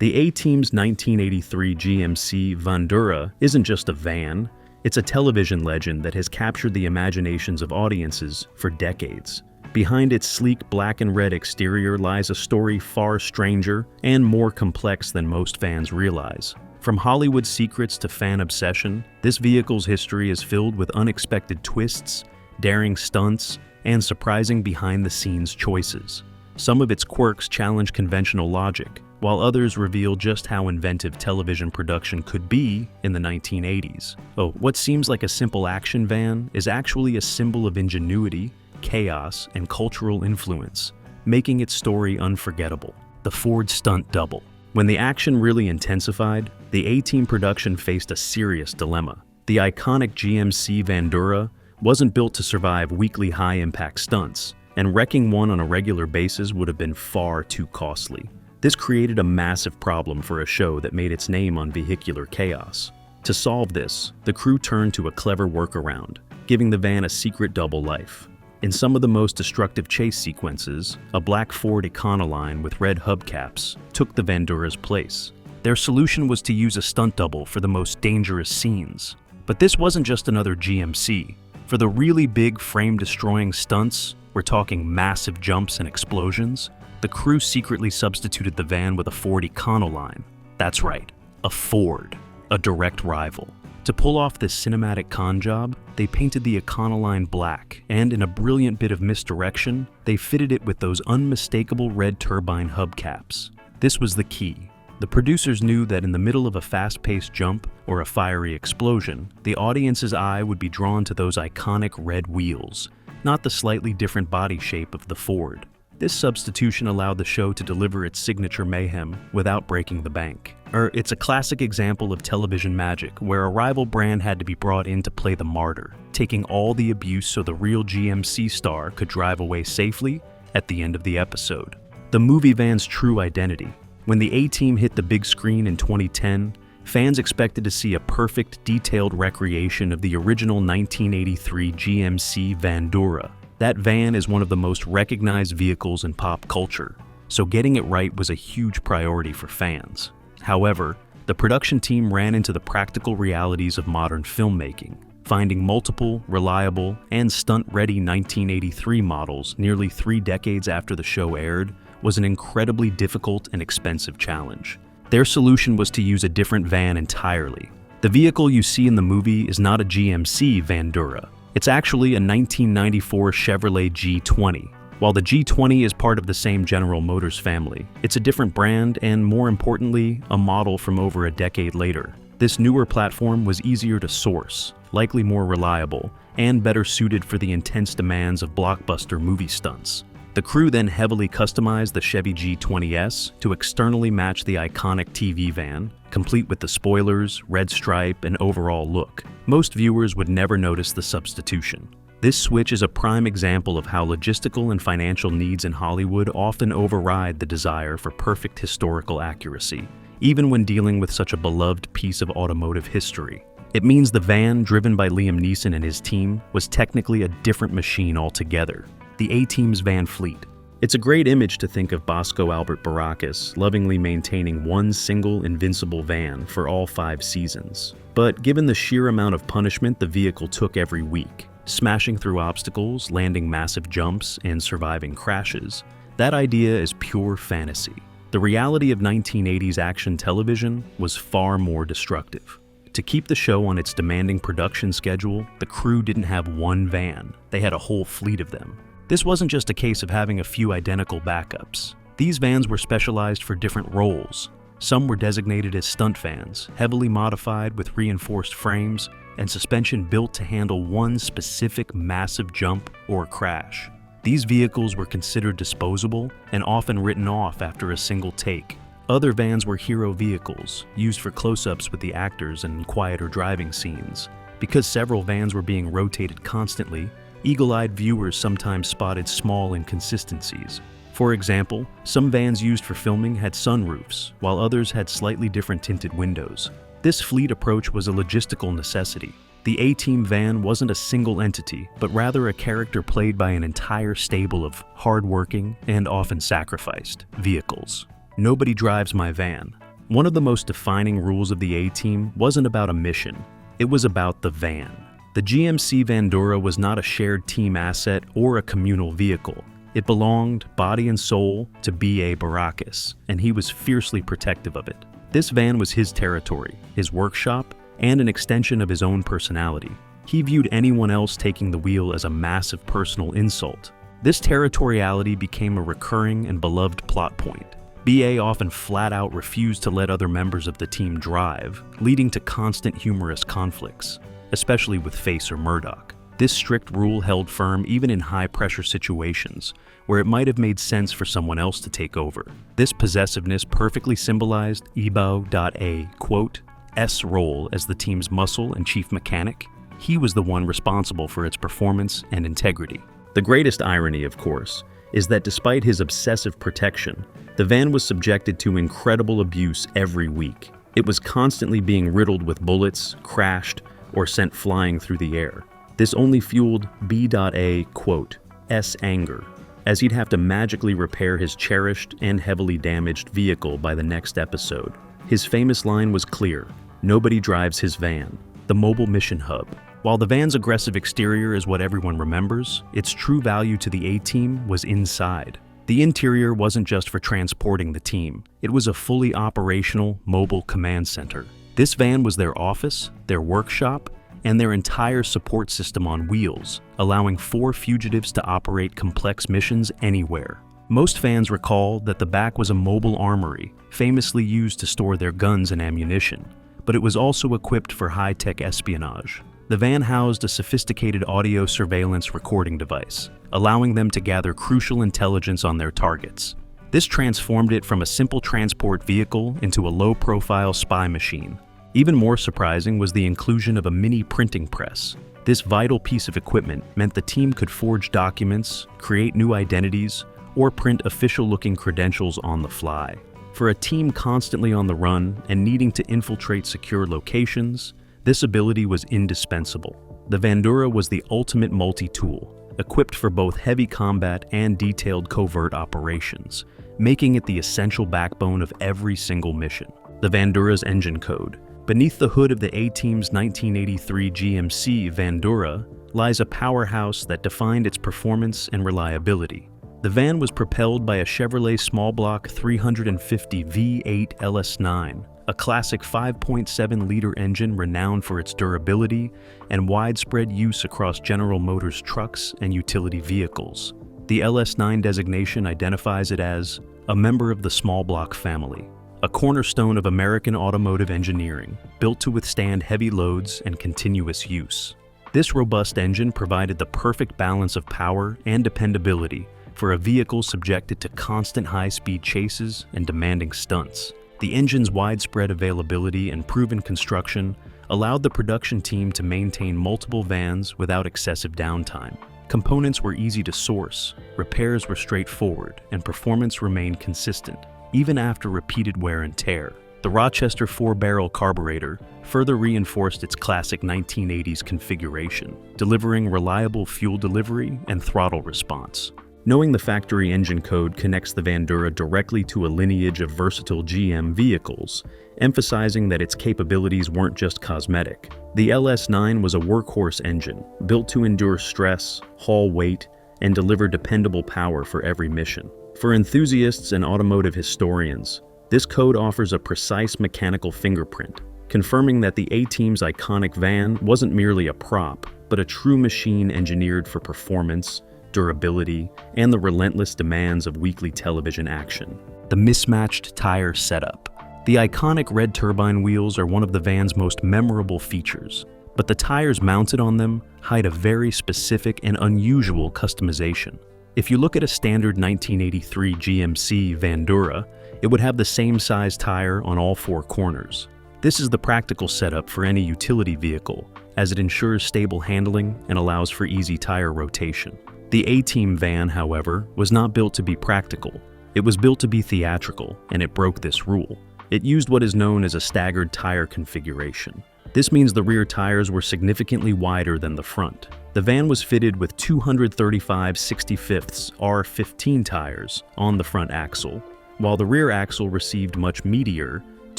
The A-Team's 1983 GMC Vandura isn't just a van, it's a television legend that has captured the imaginations of audiences for decades. Behind its sleek black and red exterior lies a story far stranger and more complex than most fans realize. From Hollywood secrets to fan obsession, this vehicle's history is filled with unexpected twists, daring stunts, and surprising behind-the-scenes choices. Some of its quirks challenge conventional logic, while others reveal just how inventive television production could be in the 1980s. What seems like a simple action van is actually a symbol of ingenuity, chaos, and cultural influence, making its story unforgettable. The Ford Stunt Double. When the action really intensified, the A-Team production faced a serious dilemma. The iconic GMC Vandura wasn't built to survive weekly high-impact stunts, and wrecking one on a regular basis would have been far too costly. This created a massive problem for a show that made its name on vehicular chaos. To solve this, the crew turned to a clever workaround, giving the van a secret double life. In some of the most destructive chase sequences, a black Ford Econoline with red hubcaps took the Vandura's place. Their solution was to use a stunt double for the most dangerous scenes. But this wasn't just another GMC. For the really big frame-destroying stunts, we're talking massive jumps and explosions, the crew secretly substituted the van with a Ford Econoline. That's right, a Ford, a direct rival. To pull off this cinematic con job, they painted the Econoline black, and in a brilliant bit of misdirection, they fitted it with those unmistakable red turbine hubcaps. This was the key. The producers knew that in the middle of a fast-paced jump or a fiery explosion, the audience's eye would be drawn to those iconic red wheels, not the slightly different body shape of the Ford. This substitution allowed the show to deliver its signature mayhem without breaking the bank. It's a classic example of television magic, where a rival brand had to be brought in to play the martyr, taking all the abuse so the real GMC star could drive away safely at the end of the episode. The movie van's true identity. When the A-Team hit the big screen in 2010, fans expected to see a perfect, detailed recreation of the original 1983 GMC Vandura. That van is one of the most recognized vehicles in pop culture, so getting it right was a huge priority for fans. However, the production team ran into the practical realities of modern filmmaking. Finding multiple, reliable, and stunt-ready 1983 models nearly 3 decades after the show aired was an incredibly difficult and expensive challenge. Their solution was to use a different van entirely. The vehicle you see in the movie is not a GMC Vandura. It's actually a 1994 Chevrolet G20. While the G20 is part of the same General Motors family, it's a different brand and, more importantly, a model from over a decade later. This newer platform was easier to source, likely more reliable, and better suited for the intense demands of blockbuster movie stunts. The crew then heavily customized the Chevy G20S to externally match the iconic TV van, complete with the spoilers, red stripe, and overall look. Most viewers would never notice the substitution. This switch is a prime example of how logistical and financial needs in Hollywood often override the desire for perfect historical accuracy, even when dealing with such a beloved piece of automotive history. It means the van, driven by Liam Neeson and his team, was technically a different machine altogether. The A-Team's van fleet. It's a great image to think of Bosco Albert Baracus lovingly maintaining one single invincible van for all 5 seasons. But given the sheer amount of punishment the vehicle took every week, smashing through obstacles, landing massive jumps, and surviving crashes, that idea is pure fantasy. The reality of 1980s action television was far more destructive. To keep the show on its demanding production schedule, the crew didn't have one van, they had a whole fleet of them. This wasn't just a case of having a few identical backups. These vans were specialized for different roles. Some were designated as stunt vans, heavily modified with reinforced frames and suspension built to handle one specific massive jump or crash. These vehicles were considered disposable and often written off after a single take. Other vans were hero vehicles, used for close-ups with the actors and quieter driving scenes. Because several vans were being rotated constantly, eagle-eyed viewers sometimes spotted small inconsistencies. For example, some vans used for filming had sunroofs, while others had slightly different tinted windows. This fleet approach was a logistical necessity. The A-Team van wasn't a single entity, but rather a character played by an entire stable of hard-working and often sacrificed vehicles. Nobody drives my van. One of the most defining rules of the A-Team wasn't about a mission, it was about the van. The GMC Vandura was not a shared team asset or a communal vehicle. It belonged, body and soul, to B.A. Baracus, and he was fiercely protective of it. This van was his territory, his workshop, and an extension of his own personality. He viewed anyone else taking the wheel as a massive personal insult. This territoriality became a recurring and beloved plot point. B.A. often flat-out refused to let other members of the team drive, leading to constant humorous conflicts, especially with Face or Murdoch. This strict rule held firm even in high-pressure situations, where it might have made sense for someone else to take over. This possessiveness perfectly symbolized Ebo.A, quote, S role as the team's muscle and chief mechanic. He was the one responsible for its performance and integrity. The greatest irony, of course, is that despite his obsessive protection, the van was subjected to incredible abuse every week. It was constantly being riddled with bullets, crashed, or sent flying through the air. This only fueled B.A, quote, S anger, as he'd have to magically repair his cherished and heavily damaged vehicle by the next episode. His famous line was clear: nobody drives his van, the mobile mission hub. While the van's aggressive exterior is what everyone remembers, its true value to the A-Team was inside. The interior wasn't just for transporting the team, it was a fully operational, mobile command center. This van was their office, their workshop, and their entire support system on wheels, allowing 4 fugitives to operate complex missions anywhere. Most fans recall that the back was a mobile armory, famously used to store their guns and ammunition, but it was also equipped for high-tech espionage. The van housed a sophisticated audio surveillance recording device, allowing them to gather crucial intelligence on their targets. This transformed it from a simple transport vehicle into a low-profile spy machine. Even more surprising was the inclusion of a mini printing press. This vital piece of equipment meant the team could forge documents, create new identities, or print official-looking credentials on the fly. For a team constantly on the run and needing to infiltrate secure locations, this ability was indispensable. The Vandura was the ultimate multi-tool, equipped for both heavy combat and detailed covert operations, making it the essential backbone of every single mission. The Vandura's engine code. Beneath the hood of the A-Team's 1983 GMC Vandura lies a powerhouse that defined its performance and reliability. The van was propelled by a Chevrolet small block 350 V8 LS9, a classic 5.7-liter engine renowned for its durability and widespread use across General Motors trucks and utility vehicles. The LS9 designation identifies it as a member of the small block family, a cornerstone of American automotive engineering, built to withstand heavy loads and continuous use. This robust engine provided the perfect balance of power and dependability for a vehicle subjected to constant high-speed chases and demanding stunts. The engine's widespread availability and proven construction allowed the production team to maintain multiple vans without excessive downtime. Components were easy to source, repairs were straightforward, and performance remained consistent, even after repeated wear and tear. The Rochester 4-barrel carburetor further reinforced its classic 1980s configuration, delivering reliable fuel delivery and throttle response. Knowing the factory engine code connects the Vandura directly to a lineage of versatile GM vehicles, emphasizing that its capabilities weren't just cosmetic. The LS9 was a workhorse engine, built to endure stress, haul weight, and deliver dependable power for every mission. For enthusiasts and automotive historians, this code offers a precise mechanical fingerprint, confirming that the A-Team's iconic van wasn't merely a prop, but a true machine engineered for performance, durability, and the relentless demands of weekly television action. The mismatched tire setup. The iconic red turbine wheels are one of the van's most memorable features, but the tires mounted on them hide a very specific and unusual customization. If you look at a standard 1983 GMC Vandura, it would have the same size tire on all 4 corners. This is the practical setup for any utility vehicle, as it ensures stable handling and allows for easy tire rotation. The A-Team van, however, was not built to be practical. It was built to be theatrical, and it broke this rule. It used what is known as a staggered tire configuration. This means the rear tires were significantly wider than the front. The van was fitted with 235 65ths R15 tires on the front axle, while the rear axle received much meatier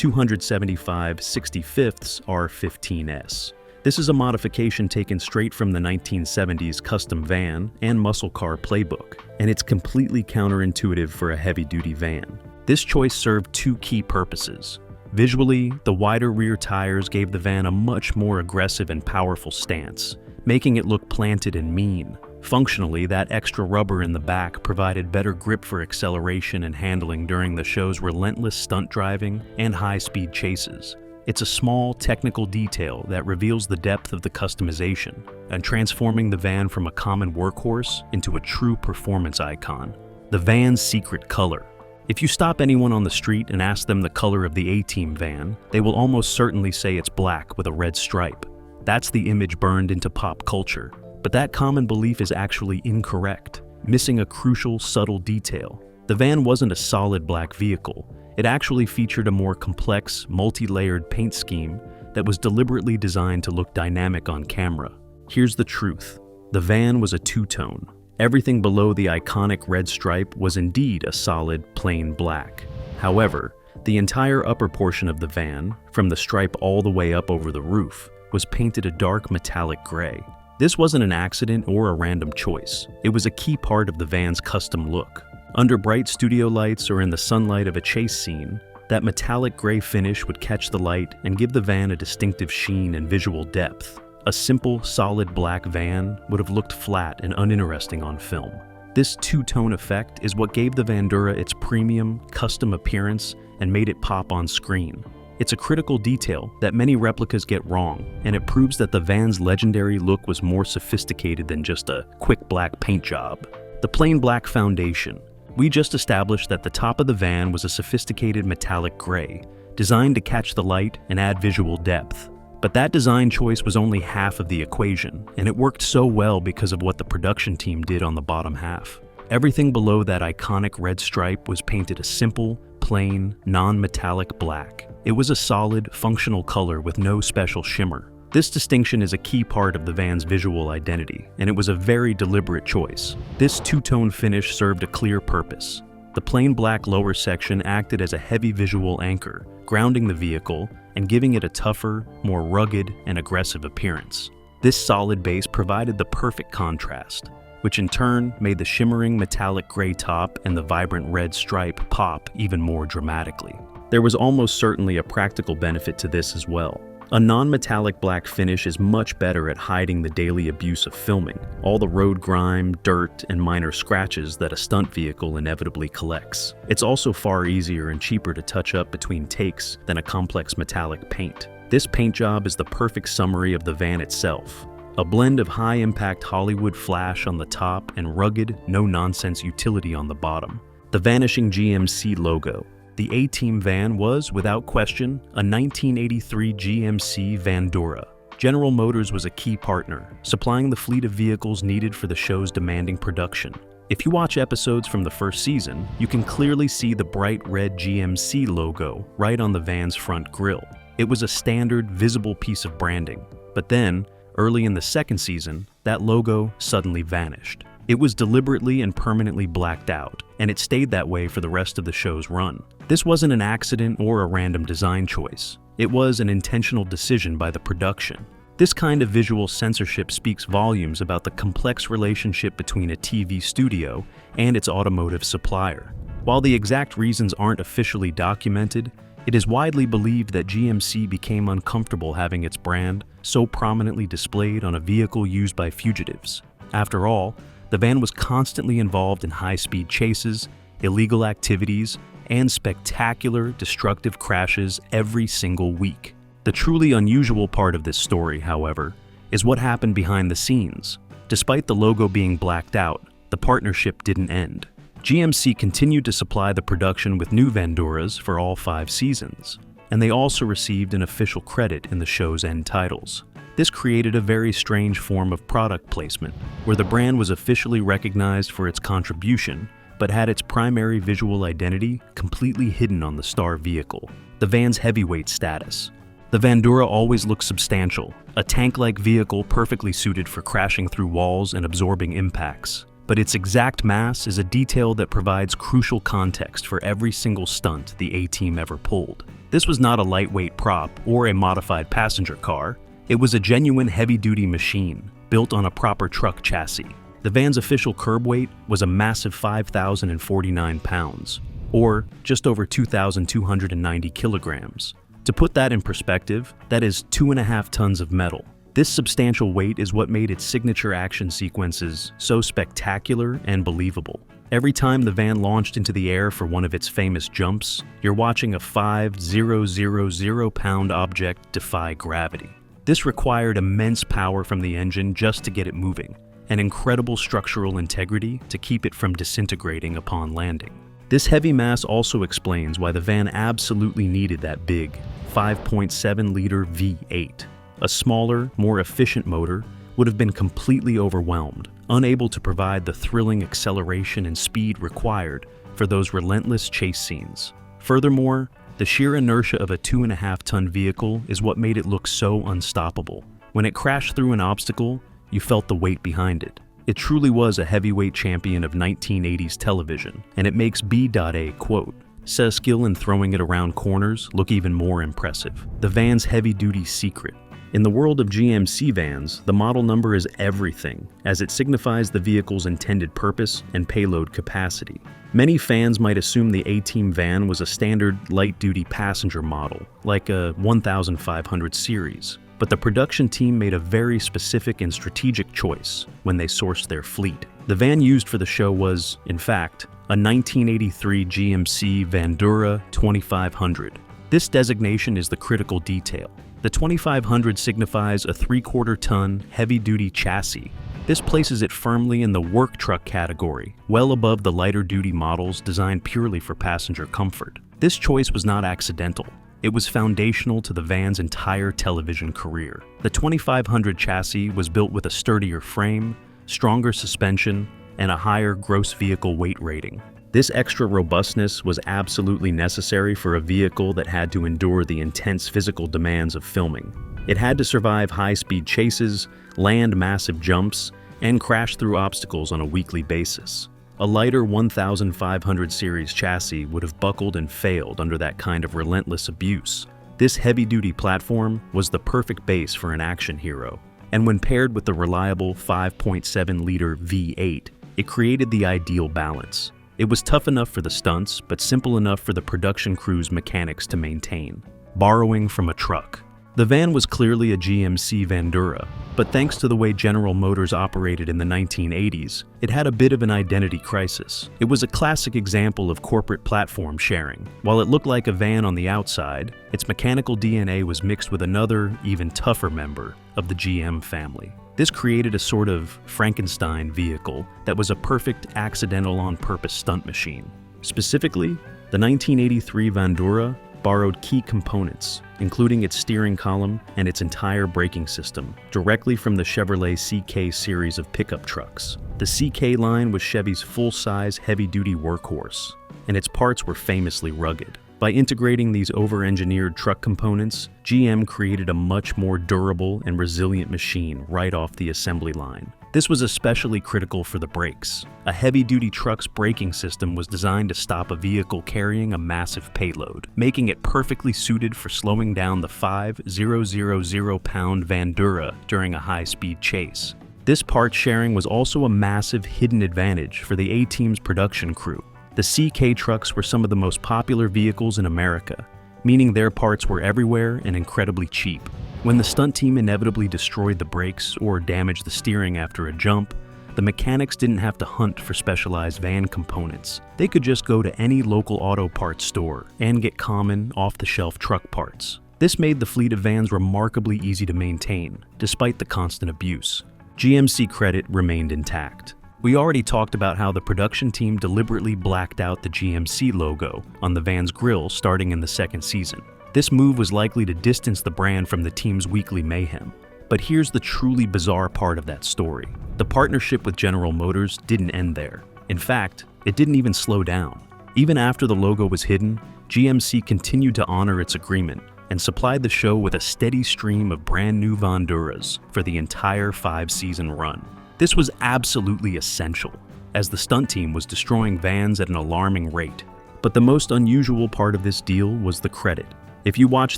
275/65 R15S. This is a modification taken straight from the 1970s custom van and muscle car playbook, and it's completely counterintuitive for a heavy-duty van. This choice served two key purposes. Visually, the wider rear tires gave the van a much more aggressive and powerful stance, making it look planted and mean. Functionally, that extra rubber in the back provided better grip for acceleration and handling during the show's relentless stunt driving and high-speed chases. It's a small, technical detail that reveals the depth of the customization and transforming the van from a common workhorse into a true performance icon. The van's secret color. If you stop anyone on the street and ask them the color of the A-Team van, they will almost certainly say it's black with a red stripe. That's the image burned into pop culture. But that common belief is actually incorrect, missing a crucial, subtle detail. The van wasn't a solid black vehicle. It actually featured a more complex, multi-layered paint scheme that was deliberately designed to look dynamic on camera. Here's the truth. The van was a two-tone. Everything below the iconic red stripe was indeed a solid, plain black. However, the entire upper portion of the van, from the stripe all the way up over the roof, was painted a dark metallic gray. This wasn't an accident or a random choice. It was a key part of the van's custom look. Under bright studio lights or in the sunlight of a chase scene, that metallic gray finish would catch the light and give the van a distinctive sheen and visual depth. A simple, solid black van would have looked flat and uninteresting on film. This two-tone effect is what gave the Vandura its premium, custom appearance and made it pop on screen. It's a critical detail that many replicas get wrong, and it proves that the van's legendary look was more sophisticated than just a quick black paint job. The plain black foundation. We just established that the top of the van was a sophisticated metallic gray, designed to catch the light and add visual depth. But that design choice was only half of the equation, and it worked so well because of what the production team did on the bottom half. Everything below that iconic red stripe was painted a simple, plain, non-metallic black. It was a solid, functional color with no special shimmer. This distinction is a key part of the van's visual identity, and it was a very deliberate choice. This two-tone finish served a clear purpose. The plain black lower section acted as a heavy visual anchor, grounding the vehicle and giving it a tougher, more rugged and aggressive appearance. This solid base provided the perfect contrast, which in turn made the shimmering metallic gray top and the vibrant red stripe pop even more dramatically. There was almost certainly a practical benefit to this as well. A non-metallic black finish is much better at hiding the daily abuse of filming, all the road grime, dirt, and minor scratches that a stunt vehicle inevitably collects. It's also far easier and cheaper to touch up between takes than a complex metallic paint. This paint job is the perfect summary of the van itself. A blend of high-impact Hollywood flash on the top and rugged, no-nonsense utility on the bottom. The vanishing GMC logo. The A-Team van was, without question, a 1983 GMC Vandura. General Motors was a key partner, supplying the fleet of vehicles needed for the show's demanding production. If you watch episodes from the first season, you can clearly see the bright red GMC logo right on the van's front grille. It was a standard, visible piece of branding. But then, early in the second season, that logo suddenly vanished. It was deliberately and permanently blacked out, and it stayed that way for the rest of the show's run. This wasn't an accident or a random design choice. It was an intentional decision by the production. This kind of visual censorship speaks volumes about the complex relationship between a TV studio and its automotive supplier. While the exact reasons aren't officially documented, it is widely believed that GMC became uncomfortable having its brand so prominently displayed on a vehicle used by fugitives. After all, the van was constantly involved in high-speed chases, illegal activities, and spectacular, destructive crashes every single week. The truly unusual part of this story, however, is what happened behind the scenes. Despite the logo being blacked out, the partnership didn't end. GMC continued to supply the production with new Vanduras for all 5 seasons, and they also received an official credit in the show's end titles. This created a very strange form of product placement, where the brand was officially recognized for its contribution, but had its primary visual identity completely hidden on the star vehicle. The van's heavyweight status. The Vandura always looked substantial, a tank-like vehicle perfectly suited for crashing through walls and absorbing impacts. but its exact mass is a detail that provides crucial context for every single stunt the A-Team ever pulled. This was not a lightweight prop or a modified passenger car. It was a genuine heavy-duty machine, built on a proper truck chassis. The van's official curb weight was a massive 5,049 pounds, or just over 2,290 kilograms. To put that in perspective, that is 2.5 tons of metal. This substantial weight is what made its signature action sequences so spectacular and believable. Every time the van launched into the air for one of its famous jumps, you're watching a 5,000-pound object defy gravity. This required immense power from the engine just to get it moving, and incredible structural integrity to keep it from disintegrating upon landing. This heavy mass also explains why the van absolutely needed that big 5.7-liter V8. A smaller, more efficient motor would have been completely overwhelmed, unable to provide the thrilling acceleration and speed required for those relentless chase scenes. Furthermore, the sheer inertia of a 2.5-ton vehicle is what made it look so unstoppable. When it crashed through an obstacle, you felt the weight behind it. It truly was a heavyweight champion of 1980s television, and it makes B.A. quote, "Says skill in throwing it around corners look even more impressive." The van's heavy-duty secret. In the world of GMC vans, the model number is everything, as it signifies the vehicle's intended purpose and payload capacity. Many fans might assume the A-Team van was a standard light-duty passenger model, like a 1500 series. But the production team made a very specific and strategic choice when they sourced their fleet. The van used for the show was, in fact, a 1983 GMC Vandura 2500. This designation is the critical detail. The 2500 signifies a 3/4-ton, heavy-duty chassis. This places it firmly in the work truck category, well above the lighter-duty models designed purely for passenger comfort. This choice was not accidental. It was foundational to the van's entire television career. The 2500 chassis was built with a sturdier frame, stronger suspension, and a higher gross vehicle weight rating. This extra robustness was absolutely necessary for a vehicle that had to endure the intense physical demands of filming. It had to survive high-speed chases, land massive jumps, and crash through obstacles on a weekly basis. A lighter 1500 series chassis would have buckled and failed under that kind of relentless abuse. This heavy-duty platform was the perfect base for an action hero, and when paired with the reliable 5.7-liter V8, it created the ideal balance. It was tough enough for the stunts, but simple enough for the production crew's mechanics to maintain. Borrowing from a truck. The van was clearly a GMC Vandura, but thanks to the way General Motors operated in the 1980s, it had a bit of an identity crisis. It was a classic example of corporate platform sharing. While it looked like a van on the outside, its mechanical DNA was mixed with another, even tougher member of the GM family. This created a sort of Frankenstein vehicle that was a perfect accidental on-purpose stunt machine. Specifically, the 1983 Vandura borrowed key components, including its steering column and its entire braking system, directly from the Chevrolet CK series of pickup trucks. The CK line was Chevy's full-size, heavy-duty workhorse, and its parts were famously rugged. By integrating these over-engineered truck components, GM created a much more durable and resilient machine right off the assembly line. This was especially critical for the brakes. A heavy-duty truck's braking system was designed to stop a vehicle carrying a massive payload, making it perfectly suited for slowing down the 5,000-pound Vandura during a high-speed chase. This part sharing was also a massive hidden advantage for the A-Team's production crew. The CK trucks were some of the most popular vehicles in America, meaning their parts were everywhere and incredibly cheap. When the stunt team inevitably destroyed the brakes or damaged the steering after a jump, the mechanics didn't have to hunt for specialized van components. They could just go to any local auto parts store and get common, off-the-shelf truck parts. This made the fleet of vans remarkably easy to maintain, despite the constant abuse. GMC credit remained intact. We already talked about how the production team deliberately blacked out the GMC logo on the van's grille starting in the second season. This move was likely to distance the brand from the team's weekly mayhem. But here's the truly bizarre part of that story. The partnership with General Motors didn't end there. In fact, it didn't even slow down. Even after the logo was hidden, GMC continued to honor its agreement and supplied the show with a steady stream of brand new Vanduras for the entire 5-season run. This was absolutely essential. as the stunt team was destroying vans at an alarming rate. But the most unusual part of this deal was the credit. If you watch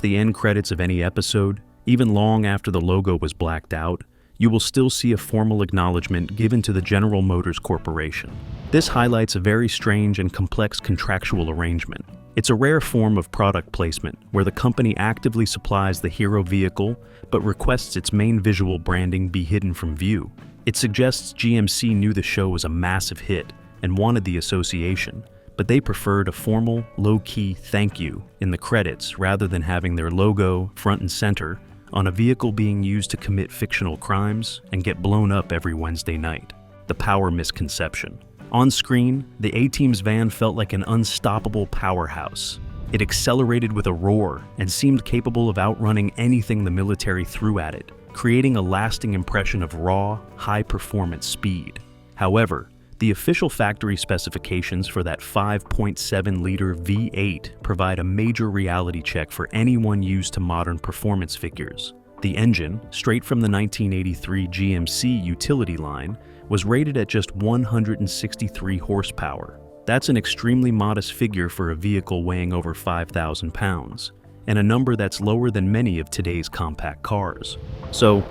the end credits of any episode, even long after the logo was blacked out, you will still see a formal acknowledgement given to the General Motors Corporation. This highlights a very strange and complex contractual arrangement. It's a rare form of product placement where the company actively supplies the hero vehicle but requests its main visual branding be hidden from view. It suggests GMC knew the show was a massive hit and wanted the association, but they preferred a formal, low-key thank you in the credits rather than having their logo front and center on a vehicle being used to commit fictional crimes and get blown up every Wednesday night. The power misconception. On screen, the A-Team's van felt like an unstoppable powerhouse. It accelerated with a roar and seemed capable of outrunning anything the military threw at it, creating a lasting impression of raw, high-performance speed. However, the official factory specifications for that 5.7-liter V8 provide a major reality check for anyone used to modern performance figures. The engine, straight from the 1983 GMC utility line, was rated at just 163 horsepower. That's an extremely modest figure for a vehicle weighing over 5,000 pounds, and a number that's lower than many of today's compact cars. So,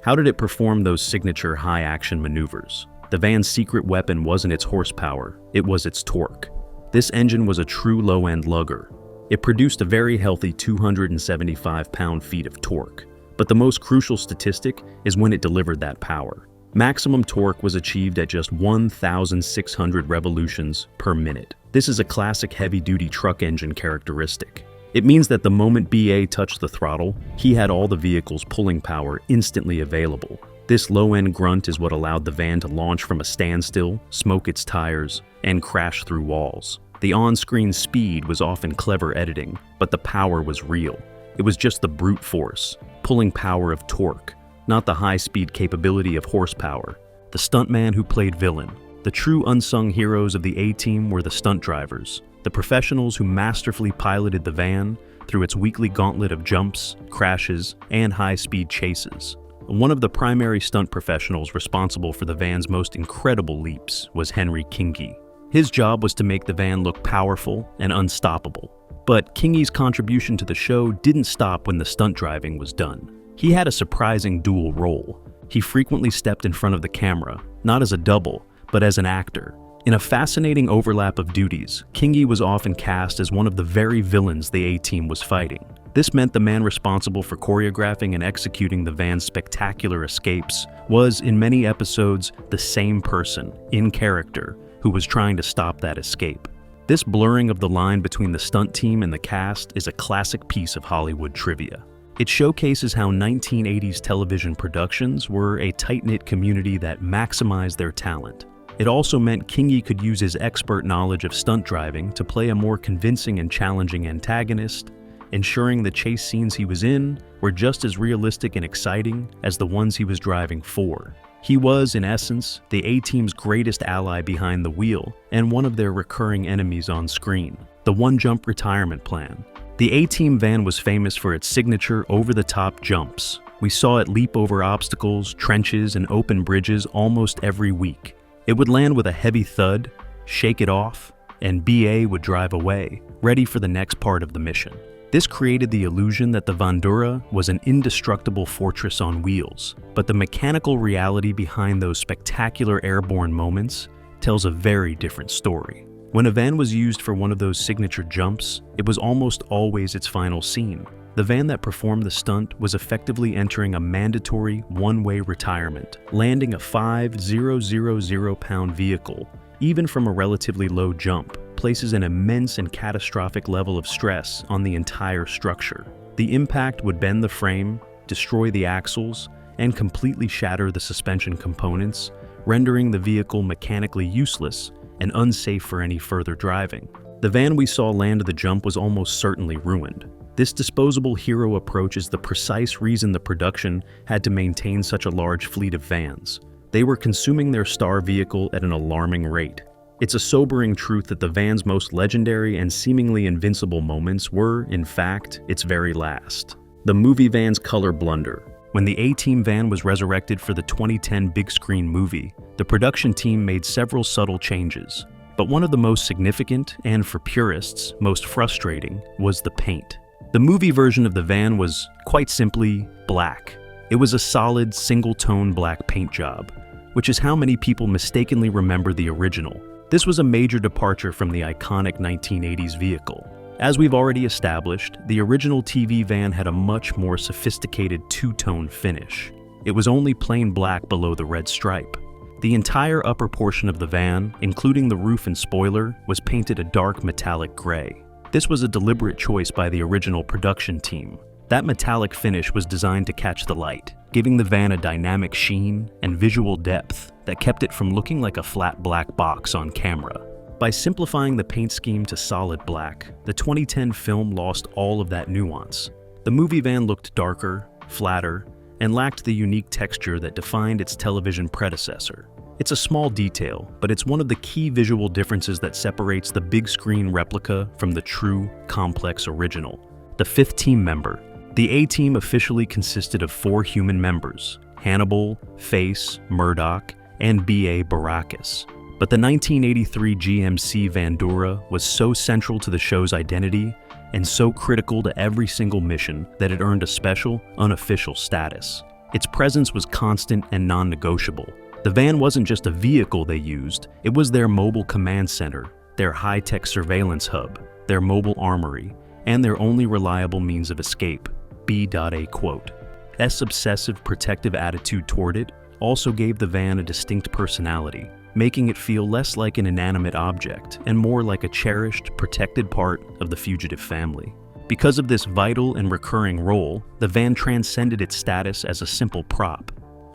how did it perform those signature high-action maneuvers? The van's secret weapon wasn't its horsepower, it was its torque. This engine was a true low-end lugger. It produced a very healthy 275 pound-feet of torque. But the most crucial statistic is when it delivered that power. Maximum torque was achieved at just 1,600 revolutions per minute. This is a classic heavy-duty truck engine characteristic. It means that the moment BA touched the throttle, he had all the vehicle's pulling power instantly available. This low-end grunt is what allowed the van to launch from a standstill, smoke its tires, and crash through walls. The on-screen speed was often clever editing, but the power was real. It was just the brute force, pulling power of torque, not the high-speed capability of horsepower. The stuntman who played villain. The true unsung heroes of the A-Team were the stunt drivers, the professionals who masterfully piloted the van through its weekly gauntlet of jumps, crashes, and high-speed chases. One of the primary stunt professionals responsible for the van's most incredible leaps was Henry Kingi. His job was to make the van look powerful and unstoppable. But Kingi's contribution to the show didn't stop when the stunt driving was done. He had a surprising dual role. He frequently stepped in front of the camera, not as a double, but as an actor. In a fascinating overlap of duties, Kingi was often cast as one of the very villains the A-Team was fighting. This meant the man responsible for choreographing and executing the van's spectacular escapes was, in many episodes, the same person, in character, who was trying to stop that escape. This blurring of the line between the stunt team and the cast is a classic piece of Hollywood trivia. It showcases how 1980s television productions were a tight-knit community that maximized their talent. It also meant Kingi could use his expert knowledge of stunt driving to play a more convincing and challenging antagonist, ensuring the chase scenes he was in were just as realistic and exciting as the ones he was driving for. He was, in essence, the A-Team's greatest ally behind the wheel and one of their recurring enemies on screen, the one-jump retirement plan. The A-Team van was famous for its signature over-the-top jumps. We saw it leap over obstacles, trenches, and open bridges almost every week. It would land with a heavy thud, shake it off, and BA would drive away, ready for the next part of the mission. This created the illusion that the Vandura was an indestructible fortress on wheels, but the mechanical reality behind those spectacular airborne moments tells a very different story. When a van was used for one of those signature jumps, it was almost always its final scene. The van that performed the stunt was effectively entering a mandatory one-way retirement, landing a 5,000-pound vehicle, even from a relatively low jump, places an immense and catastrophic level of stress on the entire structure. The impact would bend the frame, destroy the axles, and completely shatter the suspension components, rendering the vehicle mechanically useless and unsafe for any further driving. The van we saw land the jump was almost certainly ruined. This disposable hero approach is the precise reason the production had to maintain such a large fleet of vans. They were consuming their star vehicle at an alarming rate. It's a sobering truth that the van's most legendary and seemingly invincible moments were, in fact, its very last. The movie van's color blunder. When the A-Team van was resurrected for the 2010 big screen movie, the production team made several subtle changes. But one of the most significant, and for purists, most frustrating, was the paint. The movie version of the van was, quite simply, black. It was a solid, single-tone black paint job, which is how many people mistakenly remember the original. This was a major departure from the iconic 1980s vehicle. As we've already established, the original TV van had a much more sophisticated two-tone finish. It was only plain black below the red stripe. The entire upper portion of the van, including the roof and spoiler, was painted a dark metallic gray. This was a deliberate choice by the original production team. That metallic finish was designed to catch the light, giving the van a dynamic sheen and visual depth that kept it from looking like a flat black box on camera. By simplifying the paint scheme to solid black, the 2010 film lost all of that nuance. The movie van looked darker, flatter, and lacked the unique texture that defined its television predecessor. It's a small detail, but it's one of the key visual differences that separates the big screen replica from the true, complex original. The fifth team member. The A-Team officially consisted of 4 human members: Hannibal, Face, Murdoch, and B.A. Baracus. But the 1983 GMC Vandura was so central to the show's identity and so critical to every single mission that it earned a special, unofficial status. Its presence was constant and non-negotiable. The van wasn't just a vehicle they used, it was their mobile command center, their high-tech surveillance hub, their mobile armory, and their only reliable means of escape. B.A. quote. S obsessive protective attitude toward it also gave the van a distinct personality, making it feel less like an inanimate object and more like a cherished, protected part of the fugitive family. Because of this vital and recurring role, the van transcended its status as a simple prop.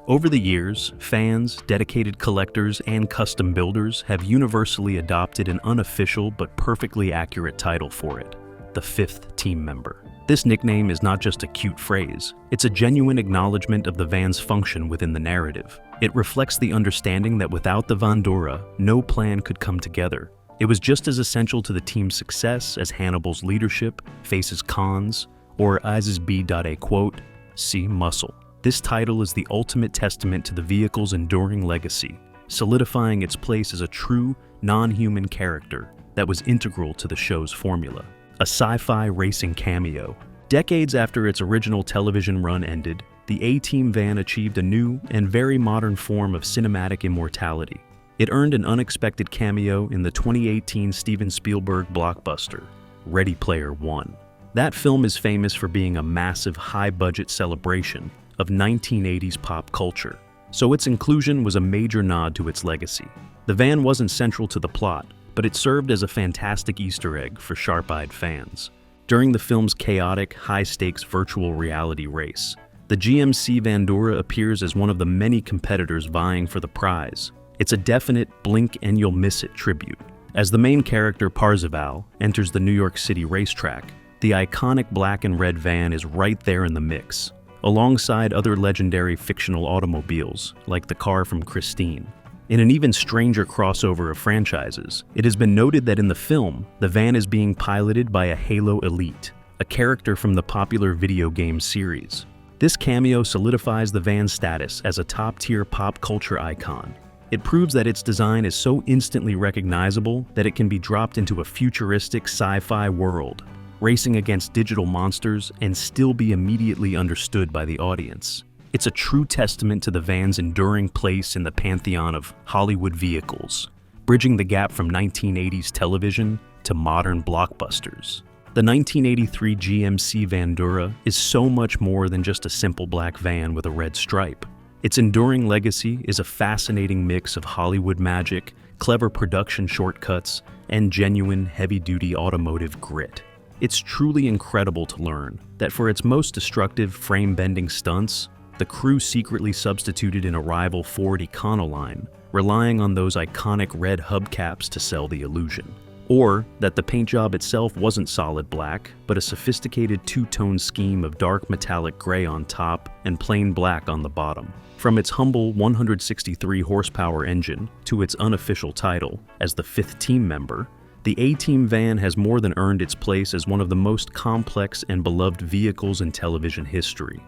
Over the years, fans, dedicated collectors, and custom builders have universally adopted an unofficial but perfectly accurate title for it: the fifth team member. This nickname is not just a cute phrase, it's a genuine acknowledgement of the van's function within the narrative. It reflects the understanding that without the Vandura, no plan could come together. It was just as essential to the team's success as Hannibal's leadership, Face's cons, or as B.A. quote, see muscle. This title is the ultimate testament to the vehicle's enduring legacy, solidifying its place as a true, non-human character that was integral to the show's formula. A sci-fi racing cameo. Decades after its original television run ended, the A-Team van achieved a new and very modern form of cinematic immortality. It earned an unexpected cameo in the 2018 Steven Spielberg blockbuster, Ready Player One. That film is famous for being a massive, high-budget celebration of 1980s pop culture, so its inclusion was a major nod to its legacy. The van wasn't central to the plot, but it served as a fantastic Easter egg for sharp-eyed fans. During the film's chaotic, high-stakes virtual reality race, the GMC Vandura appears as one of the many competitors vying for the prize. It's a definite blink-and-you'll-miss-it tribute. As the main character, Parzival, enters the New York City racetrack, the iconic black and red van is right there in the mix, alongside other legendary fictional automobiles, like the car from Christine. In an even stranger crossover of franchises, it has been noted that in the film, the van is being piloted by a Halo Elite, a character from the popular video game series. This cameo solidifies the van's status as a top-tier pop culture icon. It proves that its design is so instantly recognizable that it can be dropped into a futuristic sci-fi world, racing against digital monsters and still be immediately understood by the audience. It's a true testament to the van's enduring place in the pantheon of Hollywood vehicles, bridging the gap from 1980s television to modern blockbusters. The 1983 GMC Vandura is so much more than just a simple black van with a red stripe. Its enduring legacy is a fascinating mix of Hollywood magic, clever production shortcuts, and genuine heavy-duty automotive grit. It's truly incredible to learn that for its most destructive frame-bending stunts, the crew secretly substituted in a rival Ford Econoline, relying on those iconic red hubcaps to sell the illusion. Or that the paint job itself wasn't solid black, but a sophisticated two-tone scheme of dark metallic gray on top and plain black on the bottom. From its humble 163 horsepower engine to its unofficial title as the fifth team member, the A-Team van has more than earned its place as one of the most complex and beloved vehicles in television history.